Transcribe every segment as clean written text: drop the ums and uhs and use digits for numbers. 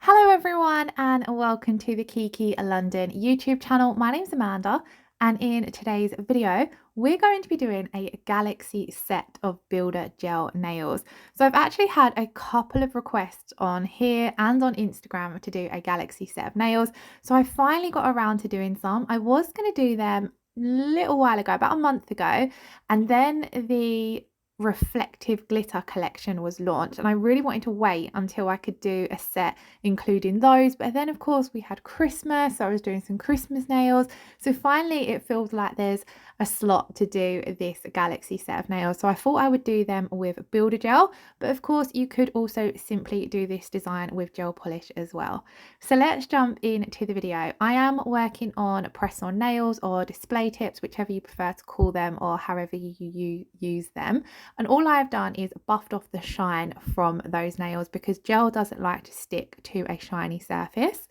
Hello everyone and welcome to the Kiki London YouTube channel. My name's Amanda and in today's video we're going to be doing a Galazy set of builder gel nails. So I've actually had a couple of requests on here and on Instagram to do a Galazy set of nails. So I finally got around to doing some. I was going to do them a little while ago, about a month ago, and then the reflective glitter collection was launched and I really wanted to wait until I could do a set including those, but then of course we had Christmas, so I was doing some Christmas nails. So finally it feels like there's a slot to do this Galazy set of nails, so I thought I would do them with builder gel, but of course you could also simply do this design with gel polish as well. So let's jump into the video. I am working on press on nails or display tips, whichever you prefer to call them or however you use them. And all I've done is buffed off the shine from those nails because gel doesn't like to stick to a shiny surface.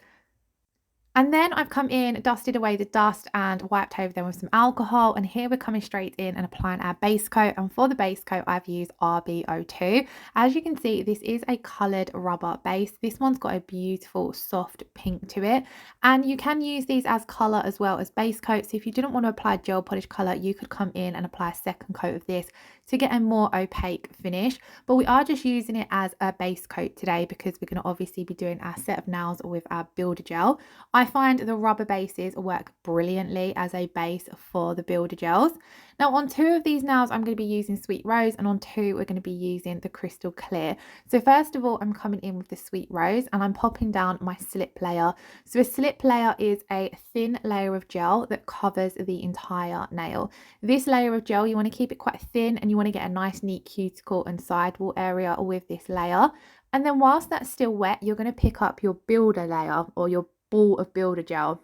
And then I've come in, dusted away the dust and wiped over them with some alcohol. And here we're coming straight in and applying our base coat. And for the base coat, I've used RB02. As you can see, this is a coloured rubber base. This one's got a beautiful soft pink to it. And you can use these as colour as well as base coat. So if you didn't want to apply gel polish colour, you could come in and apply a second coat of this to get a more opaque finish. But we are just using it as a base coat today because we're going to obviously be doing our set of nails with our builder gel. I find the rubber bases work brilliantly as a base for the builder gels. Now on two of these nails I'm going to be using Sweet Rose, and on two we're going to be using the Crystal Clear. So first of all I'm coming in with the Sweet Rose and I'm popping down my slip layer. So a slip layer is a thin layer of gel that covers the entire nail. This layer of gel, you want to keep it quite thin and you want to get a nice neat cuticle and sidewall area with this layer. And then whilst that's still wet, you're going to pick up your builder layer or your ball of builder gel.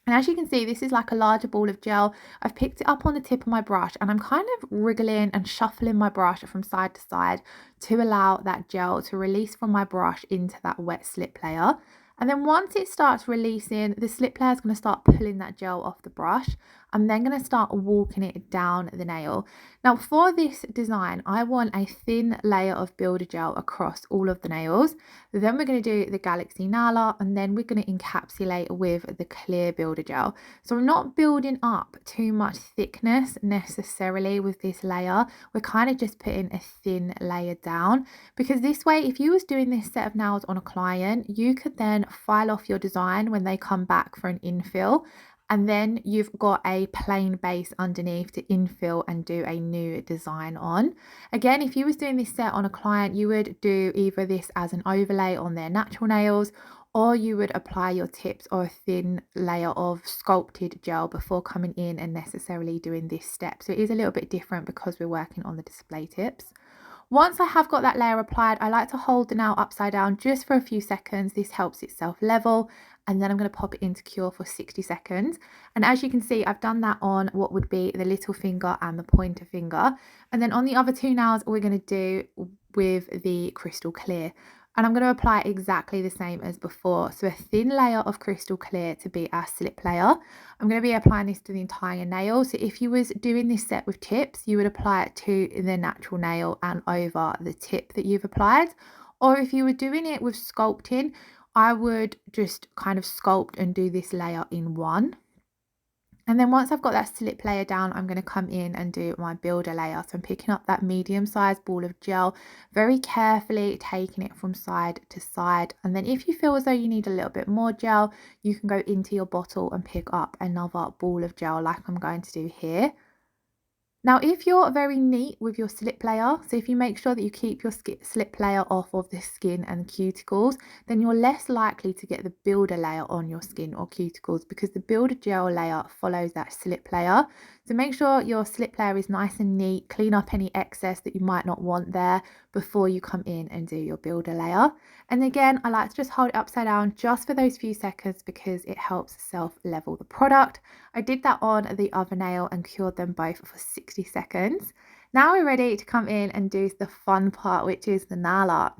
And as you can see, this is like a larger ball of gel. I've picked it up on the tip of my brush and I'm kind of wriggling and shuffling my brush from side to side to allow that gel to release from my brush into that wet slip layer. And then once it starts releasing, the slip layer is going to start pulling that gel off the brush. I'm then going to start walking it down the nail. Now for this design, I want a thin layer of builder gel across all of the nails. Then we're going to do the Galazy nail art and then we're going to encapsulate with the clear builder gel. So I'm not building up too much thickness necessarily with this layer. We're kind of just putting a thin layer down because this way, if you was doing this set of nails on a client, you could then file off your design when they come back for an infill. And then you've got a plain base underneath to infill and do a new design on. Again, if you was doing this set on a client, you would do either this as an overlay on their natural nails, or you would apply your tips or a thin layer of sculpted gel before coming in and necessarily doing this step. So it is a little bit different because we're working on the display tips. Once I have got that layer applied, I like to hold the nail upside down just for a few seconds. This helps it self-level, and then I'm going to pop it into cure for 60 seconds. And as you can see, I've done that on what would be the little finger and the pointer finger. And then on the other two nails, we're going to do with the Crystal Clear. And I'm going to apply exactly the same as before. So a thin layer of Crystal Clear to be our slip layer. I'm going to be applying this to the entire nail. So if you was doing this set with tips, you would apply it to the natural nail and over the tip that you've applied. Or if you were doing it with sculpting, I would just kind of sculpt and do this layer in one. And then once I've got that slip layer down, I'm going to come in and do my builder layer. So I'm picking up that medium-sized ball of gel, very carefully taking it from side to side. And then if you feel as though you need a little bit more gel, you can go into your bottle and pick up another ball of gel like I'm going to do here. Now, if you're very neat with your slip layer, so if you make sure that you keep your slip layer off of the skin and cuticles, then you're less likely to get the builder layer on your skin or cuticles because the builder gel layer follows that slip layer. So make sure your slip layer is nice and neat, clean up any excess that you might not want there before you come in and do your builder layer. And again, I like to just hold it upside down just for those few seconds because it helps self-level the product. I did that on the other nail and cured them both for 60 seconds. Now we're ready to come in and do the fun part, which is the nail art.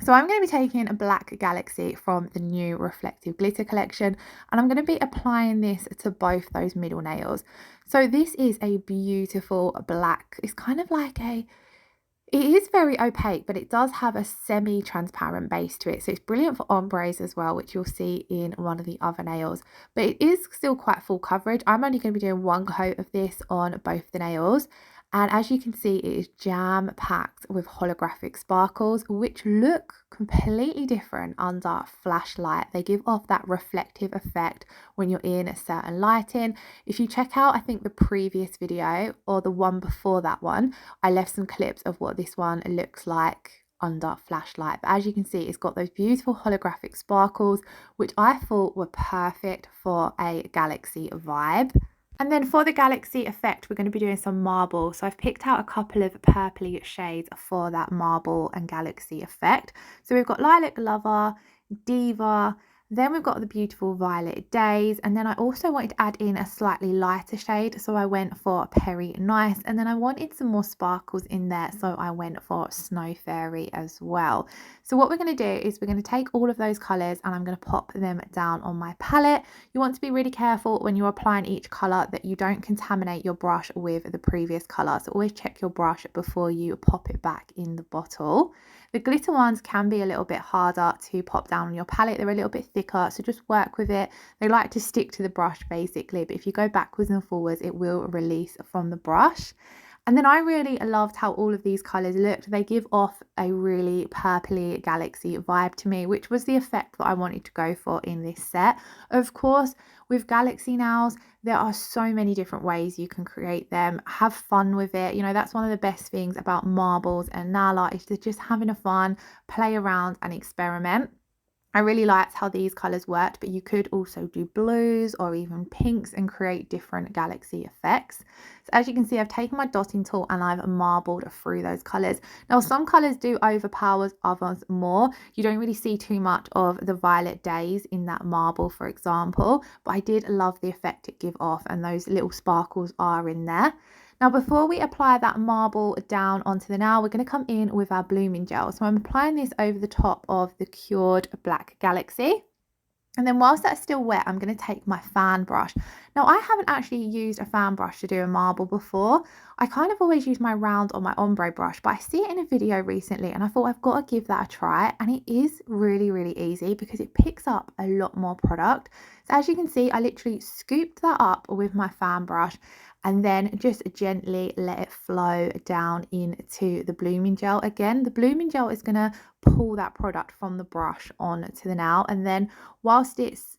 So I'm going to be taking a black Galazy from the new reflective glitter collection, and I'm going to be applying this to both those middle nails. So this is a beautiful black, it's kind of like It is very opaque, but it does have a semi-transparent base to it. So it's brilliant for ombres as well, which you'll see in one of the other nails. But it is still quite full coverage. I'm only going to be doing one coat of this on both the nails. And as you can see, it is jam-packed with holographic sparkles, which look completely different under flashlight. They give off that reflective effect when you're in a certain lighting. If you check out, I think the previous video or the one before that one, I left some clips of what this one looks like under flashlight. But as you can see, it's got those beautiful holographic sparkles, which I thought were perfect for a Galaxy vibe. And then for the Galaxy effect, we're going to be doing some marble. So I've picked out a couple of purpley shades for that marble and Galaxy effect. So we've got Lilac Lover, Diva, then we've got the beautiful violet Daze, and then I also wanted to add in a slightly lighter shade, so I went for Peri Nice, and then I wanted some more sparkles in there, so I went for Snow Fairy as well. So what we're going to do is we're going to take all of those colours and I'm going to pop them down on my palette. You want to be really careful when you're applying each colour that you don't contaminate your brush with the previous colour, so always check your brush before you pop it back in the bottle. The glitter ones can be a little bit harder to pop down on your palette. They're a little bit thicker, so just work with it. They like to stick to the brush basically, but if you go backwards and forwards, it will release from the brush. And then I really loved how all of these colours looked. They give off a really purpley Galaxy vibe to me, which was the effect that I wanted to go for in this set. Of course, with Galaxy nails, there are so many different ways you can create them. Have fun with it. You know, that's one of the best things about marbles and nail art, is just having a fun, play around and experiment. I really liked how these colours worked, but you could also do blues or even pinks and create different Galaxy effects. So as you can see, I've taken my dotting tool and I've marbled through those colours. Now, some colours do overpower others more. You don't really see too much of the violet Daze in that marble, for example, but I did love the effect it gave off, and those little sparkles are in there. Now, before we apply that marble down onto the nail, we're going to come in with our blooming gel. So I'm applying this over the top of the cured black Galaxy. And then whilst that's still wet, I'm going to take my fan brush. Now, I haven't actually used a fan brush to do a marble before. I kind of always use my round or my ombre brush, but I see it in a video recently and I thought I've got to give that a try. And it is really, really easy because it picks up a lot more product. So as you can see, I literally scooped that up with my fan brush and then just gently let it flow down into the blooming gel. Again, the blooming gel is going to pull that product from the brush onto the nail, and then whilst it's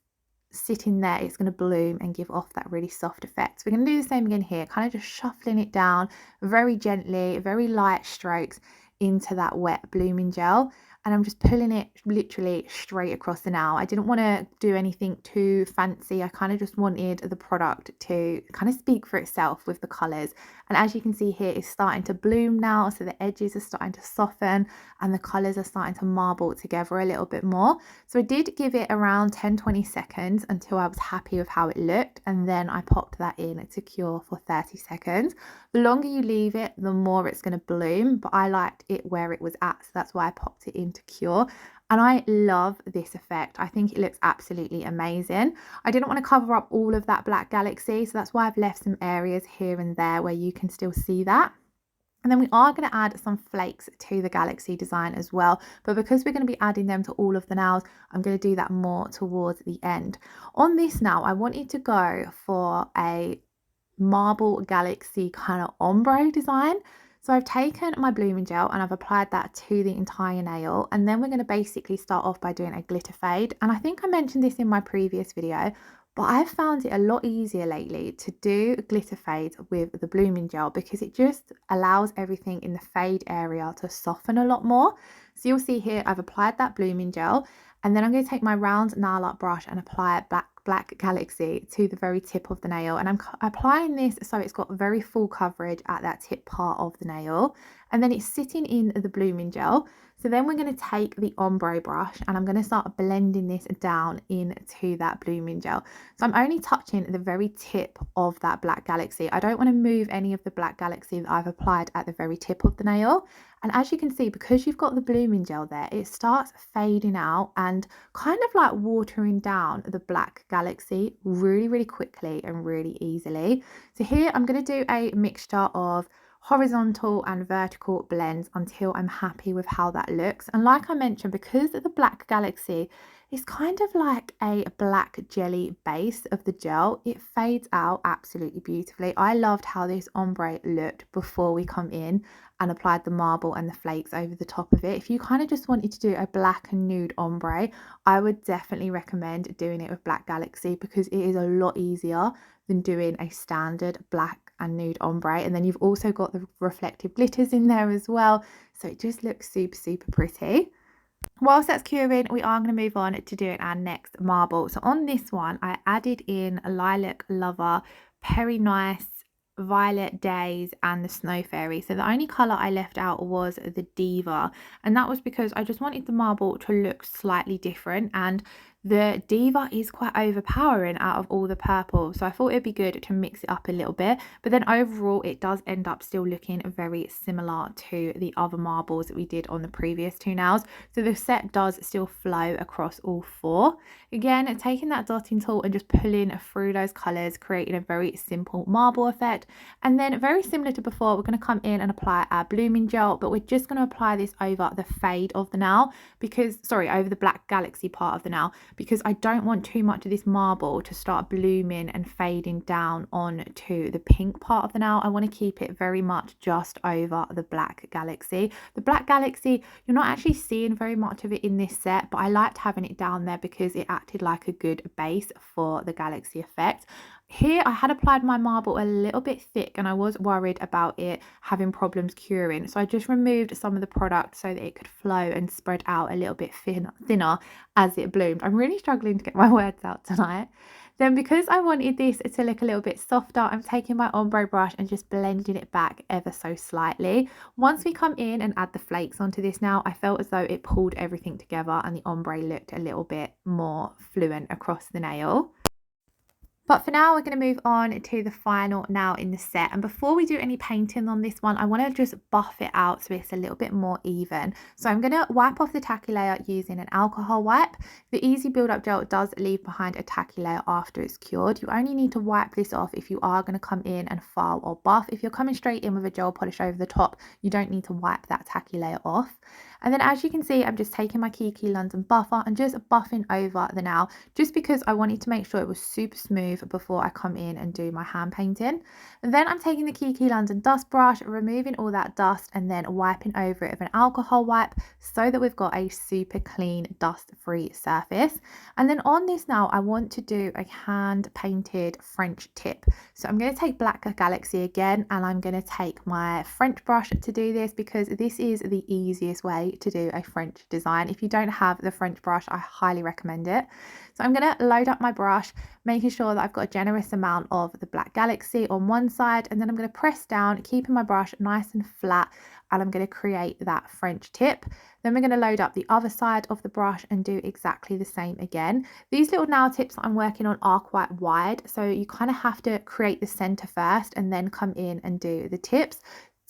sitting there, it's going to bloom and give off that really soft effect. So we're going to do the same again here, kind of just shuffling it down very gently, very light strokes into that wet blooming gel. And I'm just pulling it literally straight across the nail. I didn't want to do anything too fancy. I kind of just wanted the product to kind of speak for itself with the colours. And as you can see here, it's starting to bloom now. So the edges are starting to soften and the colours are starting to marble together a little bit more. So I did give it around 10-20 seconds until I was happy with how it looked. And then I popped that in to cure for 30 seconds. The longer you leave it, the more it's going to bloom. But I liked it where it was at. So that's why I popped it in to cure, and I love this effect. I think it looks absolutely amazing. I didn't want to cover up all of that black Galaxy, so that's why I've left some areas here and there where you can still see that. And then we are going to add some flakes to the Galaxy design as well, but because we're going to be adding them to all of the nails, I'm going to do that more towards the end. On this nail, I wanted to go for a marble Galaxy kind of ombre design. So I've taken my blooming gel and I've applied that to the entire nail, and then we're going to basically start off by doing a glitter fade. And I think I mentioned this in my previous video, but I've found it a lot easier lately to do glitter fades with the blooming gel because it just allows everything in the fade area to soften a lot more. So you'll see here I've applied that blooming gel, and then I'm going to take my round nail art brush and apply it black Galaxy to the very tip of the nail, and I'm applying this so it's got very full coverage at that tip part of the nail, and then it's sitting in the blooming gel. So then we're going to take the ombre brush and I'm going to start blending this down into that blooming gel. So I'm only touching the very tip of that black Galaxy. I don't want to move any of the black Galaxy that I've applied at the very tip of the nail. And as you can see, because you've got the blooming gel there, it starts fading out and kind of like watering down the black Galaxy really, really quickly and really easily. So here I'm going to do a mixture of horizontal and vertical blends until I'm happy with how that looks. And like I mentioned, because the Black Galaxy is kind of like a black jelly base of the gel, it fades out absolutely beautifully. I loved how this ombre looked before we come in and applied the marble and the flakes over the top of it. If you kind of just wanted to do a black and nude ombre, I would definitely recommend doing it with Black Galaxy because it is a lot easier than doing a standard black and nude ombre. And then you've also got the reflective glitters in there as well, so it just looks super pretty. Whilst that's curing, we are going to move on to doing our next marble. So on this one, I added in a Lilac Lover, Peri Nice, Violet Daze and the Snow Fairy. So the only colour I left out was the Diva, and that was because I just wanted the marble to look slightly different, and the Diva is quite overpowering out of all the purple, so I thought it'd be good to mix it up a little bit. But then overall it does end up still looking very similar to the other marbles that we did on the previous two nails, so the set does still flow across all four. Again, taking that dotting tool and just pulling through those colours, creating a very simple marble effect. And then very similar to before, we're going to come in and apply our blooming gel, but we're just going to apply this over the fade of the nail, because over the Black Galaxy part of the nail, because I don't want too much of this marble to start blooming and fading down onto the pink part of the nail. I want to keep it very much just over the Black Galaxy. The Black Galaxy, you're not actually seeing very much of it in this set, but I liked having it down there because it acted like a good base for the Galaxy effect. Here I had applied my marble a little bit thick and I was worried about it having problems curing, so I just removed some of the product so that it could flow and spread out a little bit thinner as it bloomed. I'm really struggling to get my words out tonight. Then because I wanted this to look a little bit softer, I'm taking my ombre brush and just blending it back ever so slightly. Once we come in and add the flakes onto this now, I felt as though it pulled everything together and the ombre looked a little bit more fluent across the nail. But for now, we're going to move on to the final nail in the set. And before we do any painting on this one, I want to just buff it out so it's a little bit more even. So I'm going to wipe off the tacky layer using an alcohol wipe. The Easy Build Up Gel does leave behind a tacky layer after it's cured. You only need to wipe this off if you are going to come in and file or buff. If you're coming straight in with a gel polish over the top, you don't need to wipe that tacky layer off. And then as you can see, I'm just taking my Kiki London buffer and just buffing over the nail, just because I wanted to make sure it was super smooth before I come in and do my hand painting. And then I'm taking the Kiki London dust brush, removing all that dust and then wiping over it with an alcohol wipe so that we've got a super clean dust-free surface. And then on this now, I want to do a hand painted French tip. So I'm going to take Black Galaxy again and I'm going to take my French brush to do this, because this is the easiest way to do a French design. If you don't have the French brush, I highly recommend it. So I'm going to load up my brush, making sure that I've got a generous amount of the Black Galaxy on one side, and then I'm going to press down, keeping my brush nice and flat, and I'm going to create that French tip. Then we're going to load up the other side of the brush and do exactly the same again. These little nail tips that I'm working on are quite wide, so you kind of have to create the center first and then come in and do the tips.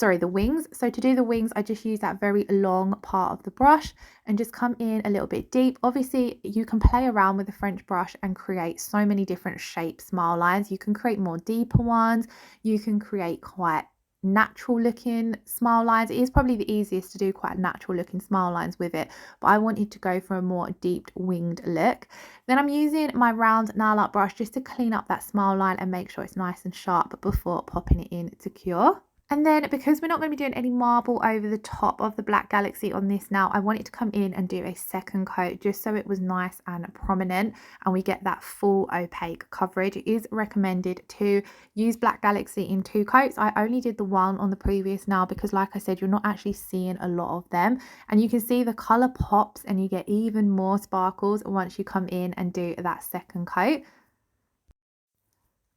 The wings. So to do the wings, I just use that very long part of the brush and just come in a little bit deep. Obviously, you can play around with the French brush and create so many different shape smile lines. You can create more deeper ones. You can create quite natural looking smile lines. It is probably the easiest to do quite natural looking smile lines with it, but I wanted to go for a more deep winged look. Then I'm using my round nail art brush just to clean up that smile line and make sure it's nice and sharp before popping it in to cure. And then because we're not going to be doing any marble over the top of the Black Galaxy on this now, I wanted to come in and do a second coat just so it was nice and prominent and we get that full opaque coverage. It is recommended to use Black Galaxy in 2 coats. I only did the one on the previous now because, like I said, you're not actually seeing a lot of them, and you can see the colour pops and you get even more sparkles once you come in and do that second coat.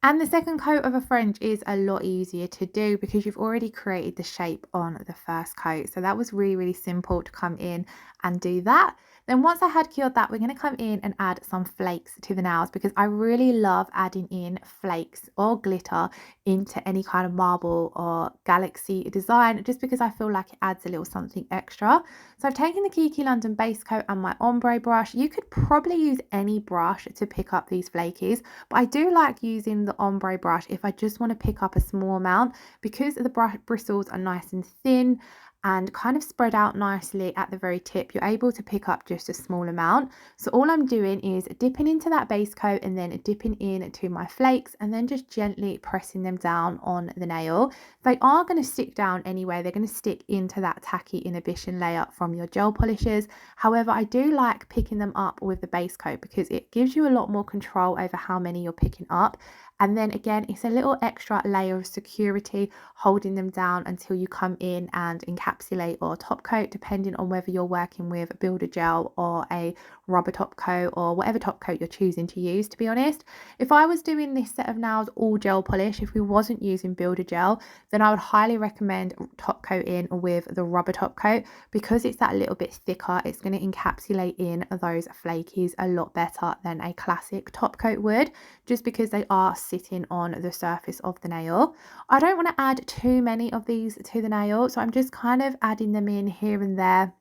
And the second coat of a French is a lot easier to do because you've already created the shape on the first coat. So that was really simple to come in and do that. Then once I had cured that, we're going to come in and add some flakes to the nails, because I really love adding in flakes or glitter into any kind of marble or galaxy design, just because I feel like it adds a little something extra. So I've taken the Kiki London base coat and my ombre brush. You could probably use any brush to pick up these flakies, but I do like using the ombre brush if I just want to pick up a small amount, because the brush bristles are nice and thin and kind of spread out nicely at the very tip. You're able to pick up just a small amount. So all I'm doing is dipping into that base coat and then dipping into my flakes and then just gently pressing them down on the nail. They are going to stick down anyway. They're going to stick into that tacky inhibition layer from your gel polishes. However, I do like picking them up with the base coat because it gives you a lot more control over how many you're picking up. And then again, it's a little extra layer of security holding them down until you come in and encapsulate or top coat, depending on whether you're working with builder gel or a rubber top coat or whatever top coat you're choosing to use. To be honest, if I was doing this set of nails all gel polish, if we wasn't using builder gel, then I would highly recommend top coating with the rubber top coat, because it's that little bit thicker. It's going to encapsulate in those flakies a lot better than a classic top coat would, just because they are sitting on the surface of the nail. I don't want to add too many of these to the nail, so I'm just kind of adding them in here and there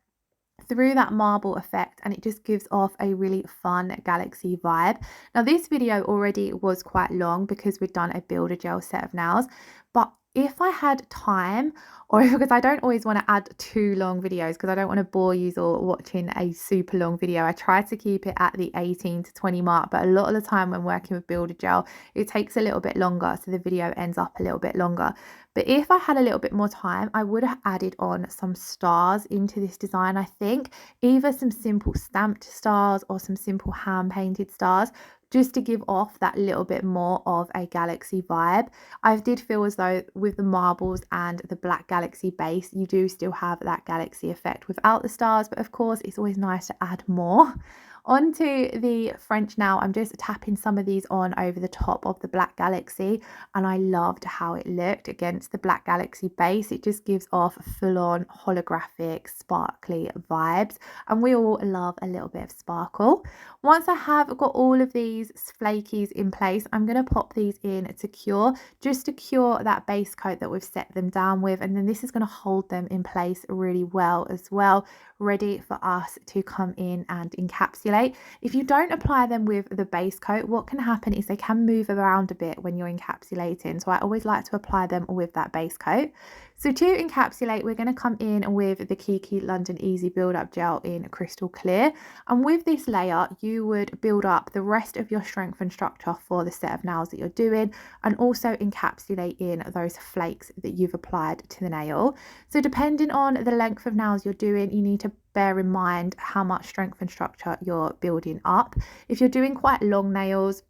through that marble effect, and it just gives off a really fun galaxy vibe. Now this video already was quite long because we've done a builder gel set of nails, but if I had time, or because I don't always want to add too long videos because I don't want to bore you all watching a super long video, I try to keep it at the 18 to 20 mark, but a lot of the time when working with builder gel, it takes a little bit longer, so the video ends up a little bit longer. But if I had a little bit more time, I would have added on some stars into this design. I think either some simple stamped stars or some simple hand painted stars, just to give off that little bit more of a galaxy vibe. I did feel as though with the marbles and the black galaxy base, you do still have that galaxy effect without the stars, but of course it's always nice to add more. Onto the French now, I'm just tapping some of these on over the top of the black galaxy, and I loved how it looked against the black galaxy base. It just gives off full-on holographic sparkly vibes, and we all love a little bit of sparkle. Once I have got all of these flakies in place, I'm going to pop these in to cure, just to cure that base coat that we've set them down with, and then this is going to hold them in place really well as well, ready for us to come in and encapsulate. If you don't apply them with the base coat, what can happen is they can move around a bit when you're encapsulating, so I always like to apply them with that base coat. So to encapsulate, we're going to come in with the Kiki London Easy Build Up Gel in Crystal Clear, and with this layer you would build up the rest of your strength and structure for the set of nails that you're doing, and also encapsulate in those flakes that you've applied to the nail. So depending on the length of nails you're doing, you need to bear in mind how much strength and structure you're building up. If you're doing quite long nails,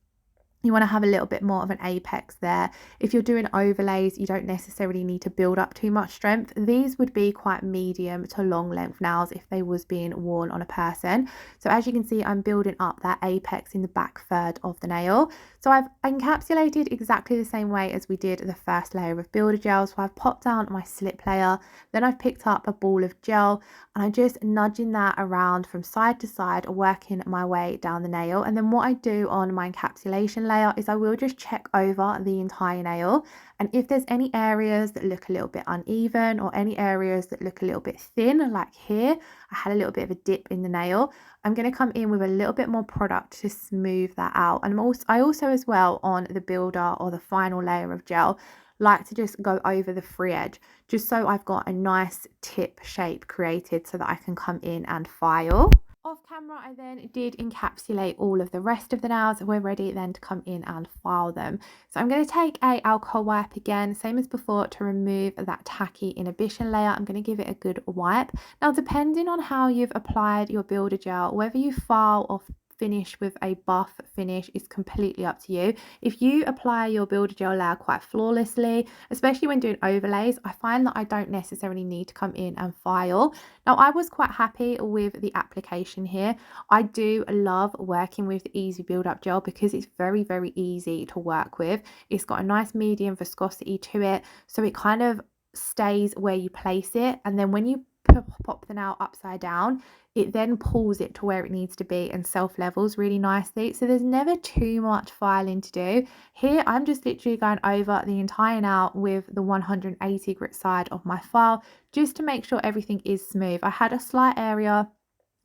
you want to have a little bit more of an apex there. If you're doing overlays, you don't necessarily need to build up too much strength. These would be quite medium to long length nails if they was being worn on a person. So as you can see, I'm building up that apex in the back third of the nail. So I've encapsulated exactly the same way as we did the first layer of builder gel. So I've popped down my slip layer, then I've picked up a ball of gel, and I'm just nudging that around from side to side, working my way down the nail. And then what I do on my encapsulation layer is I will just check over the entire nail, and if there's any areas that look a little bit uneven or any areas that look a little bit thin, like here I had a little bit of a dip in the nail, I'm going to come in with a little bit more product to smooth that out. And I also as well on the builder or the final layer of gel like to just go over the free edge, just so I've got a nice tip shape created so that I can come in and file. Off camera, I then did encapsulate all of the rest of the nails. We're ready then to come in and file them. So I'm going to take a alcohol wipe again, same as before, to remove that tacky inhibition layer. I'm going to give it a good wipe. Now, depending on how you've applied your builder gel, whether you file or finish with a buff finish is completely up to you. If you apply your builder gel layer quite flawlessly, especially when doing overlays, I find that I don't necessarily need to come in and file. Now, I was quite happy with the application here. I do love working with the Easy Build Up Gel because it's very, very easy to work with. It's got a nice medium viscosity to it, so it kind of stays where you place it, and then when you to pop the nail upside down, it then pulls it to where it needs to be and self-levels really nicely. So there's never too much filing to do. Here, I'm just literally going over the entire nail with the 180 grit side of my file, just to make sure everything is smooth. I had a slight area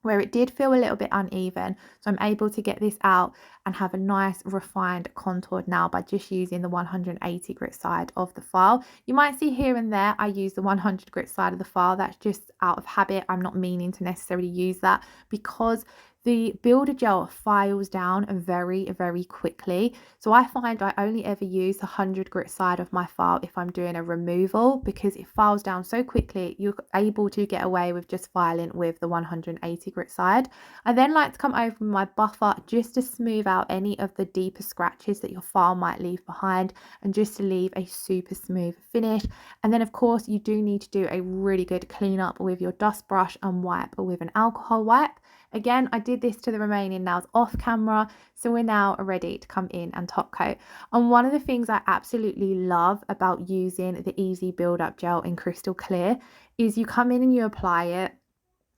where it did feel a little bit uneven, so I'm able to get this out and have a nice refined contoured nail by just using the 180 grit side of the file. You might see here and there I use the 100 grit side of the file. That's just out of habit. I'm not meaning to necessarily use that because the builder gel files down very, very quickly. So I find I only ever use the 100 grit side of my file if I'm doing a removal, because it files down so quickly, you're able to get away with just filing with the 180 grit side. I then like to come over with my buffer just to smooth out any of the deeper scratches that your file might leave behind, and just to leave a super smooth finish. And then of course you do need to do a really good clean up with your dust brush and wipe with an alcohol wipe. Again, I did this to the remaining nails off camera, so we're now ready to come in and top coat. And one of the things I absolutely love about using the Easy Build Up Gel in Crystal Clear is you come in and you apply it,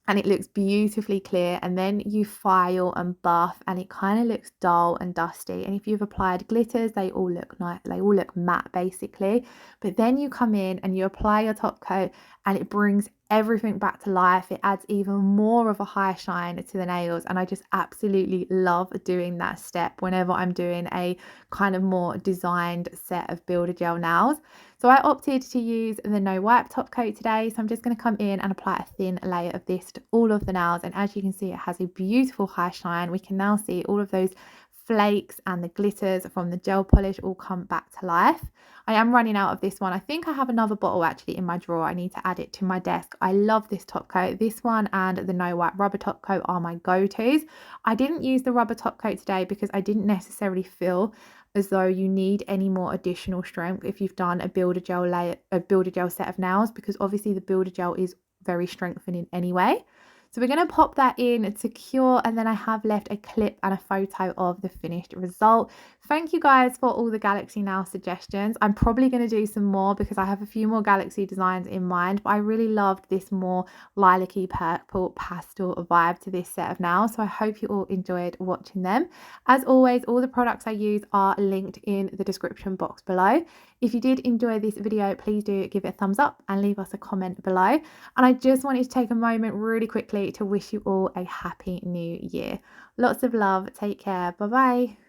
and it looks beautifully clear, and then you file and buff and it kind of looks dull and dusty. And if you've applied glitters, they all look nice, they all look matte basically. But then you come in and you apply your top coat and it brings everything back to life. It adds even more of a high shine to the nails, and I just absolutely love doing that step whenever I'm doing a kind of more designed set of builder gel nails. So I opted to use the no wipe top coat today, so I'm just going to come in and apply a thin layer of this to all of the nails, and as you can see, it has a beautiful high shine. We can now see all of those flakes and the glitters from the gel polish all come back to life. I am running out of this one. I think I have another bottle actually in my drawer. I need to add it to my desk. I love this top coat. This one and the no wipe rubber top coat are my go-tos. I didn't use the rubber top coat today because I didn't necessarily feel as though you need any more additional strength if you've done a builder gel layer, a builder gel set of nails, because obviously the builder gel is very strengthening anyway. So we're going to pop that in to cure, and then I have left a clip and a photo of the finished result. Thank you guys for all the Galaxy nail suggestions. I'm probably going to do some more because I have a few more Galaxy designs in mind, but I really loved this more lilac-y purple pastel vibe to this set of nails, so I hope you all enjoyed watching them. As always, all the products I use are linked in the description box below. If you did enjoy this video, please do give it a thumbs up and leave us a comment below. And I just wanted to take a moment really quickly to wish you all a happy new year. Lots of love. Take care. Bye bye.